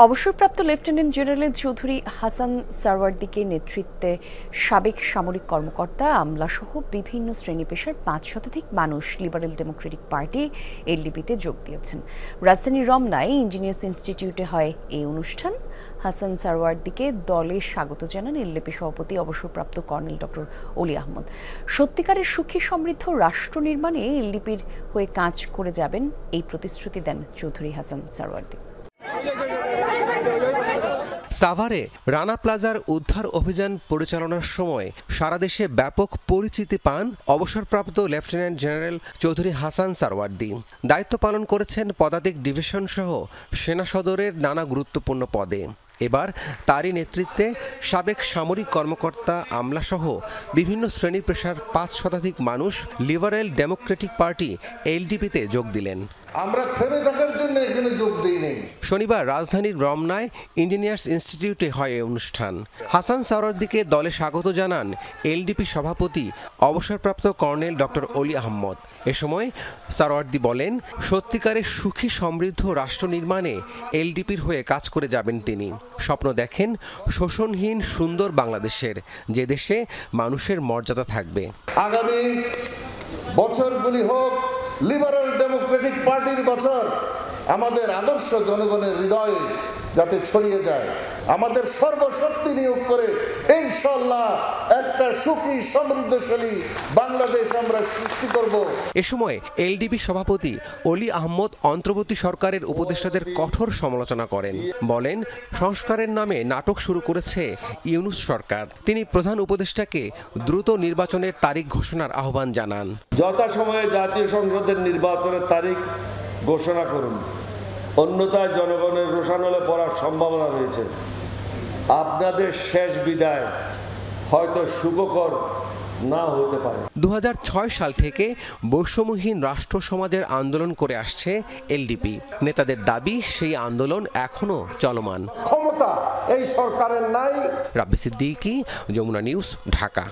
অবসরপ্রাপ্ত lieutenant general Chowdhury Hasan সারওয়ার্দিকে নেতৃত্বে সাবেক সামরিক কর্মকর্তা আমলাসহ বিভিন্ন শ্রেণী পেশার ৫ শতাধিক মানুষ লিবারেল ডেমোক্রেটিক পার্টি এলডিপিতে যোগ দিয়েছেন। রাজধানীর রমনায় ইঞ্জিনিয়ার্স ইনস্টিটিউটে হয় এই অনুষ্ঠান। হাসান সারওয়ার্দিকে দলে স্বাগত জানান এলডিপি সভাপতি অবসরপ্রাপ্ত কর্নেল ডক্টর অলি আহমদ। সত্যিকারের সুখী সমৃদ্ধ রাষ্ট্র নির্মাণে এলডিপির হয়ে কাজ করে যাবেন এই প্রতিশ্রুতি দেন চৌধুরী হাসান সারওয়ার্দি। সাভারে রানা প্লাজার উদ্ধার অভিযান পরিচালনার সময় সারা দেশে ব্যাপক পরিচিতি পান অবসরপ্রাপ্ত লেফটেন্যান্ট জেনারেল চৌধুরী হাসান সারওয়ার্দি। দায়িত্ব পালন করেছেন পদাতিক ডিভিশন সহ সেনা সদরের নানা গুরুত্বপূর্ণ পদে। এবার তারই নেতৃত্বে সাবেক সামরিক কর্মকর্তা আমলাসহ বিভিন্ন শ্রেণী পেশার ৫ শতাধিক মানুষ লিবারেল ডেমোক্রেটিক পার্টি এলডিপিতে যোগ দিলেন। আমরা থেমে থাকার জন্য এখানে যোগ দেইনি। শনিবার রাজধানীর রমনায় ইঞ্জিনিয়ার্স ইনস্টিটিউটে হয় এই অনুষ্ঠান। হাসান সারওয়ার্দিকে দলে স্বাগত জানান এলডিপি সভাপতি অবসরপ্রাপ্ত কর্নেল ডক্টর অলি আহমদ। এ সময় সারওয়ার্দি বলেন, সত্যিকারের সুখী সমৃদ্ধ রাষ্ট্র নির্মাণে এলডিপির হয়ে কাজ করে যাবেন তিনি। স্বপ্ন দেখেন শোষণহীন সুন্দর বাংলাদেশের, যে দেশে মানুষের মর্যাদা থাকবে। আগামী বছরগুলি হোক লিবারেল ডেমোক্রেটিক পার্টির বছর, আমাদের আদর্শ জনগণের হৃদয়ে যাতে ছড়িয়ে যায়, আমাদের সর্বশক্তি নিয়োগ করে ইনশাআল্লাহ একটা সুখী সমৃদ্ধশালী বাংলাদেশ আমরা সৃষ্টি করব। এ সময় এলডিপি সভাপতি অলি আহমদ অন্তর্বর্তী সরকারের উপদেষ্টাদের কঠোর সমালোচনা করেন। বলেন, সংস্কারের নামে নাটক শুরু করেছে ইউনূস সরকার। তিনি প্রধান উপদেষ্টাকে দ্রুত নির্বাচনের তারিখ ঘোষণার আহ্বান জানান। যথাসময়ে জাতীয় সংসদের নির্বাচনের তারিখ ঘোষণা করুন, অন্যথায় জনগণের রোষানলে পড়ার সম্ভাবনা রয়েছে। আপনাদের শেষ বিদায় হয়তো সুখকর না হতে পারে। ২০০৬ সাল থেকে বৈষম্যহীন রাষ্ট্র সমাজের আন্দোলন করে আসছে এলডিপি। নেতাদের দাবি, সেই আন্দোলন এখনো চলমান। ক্ষমতা এই সরকারের নাই। রাব্বি সিদ্দিকী, যমুনা নিউজ, ঢাকা।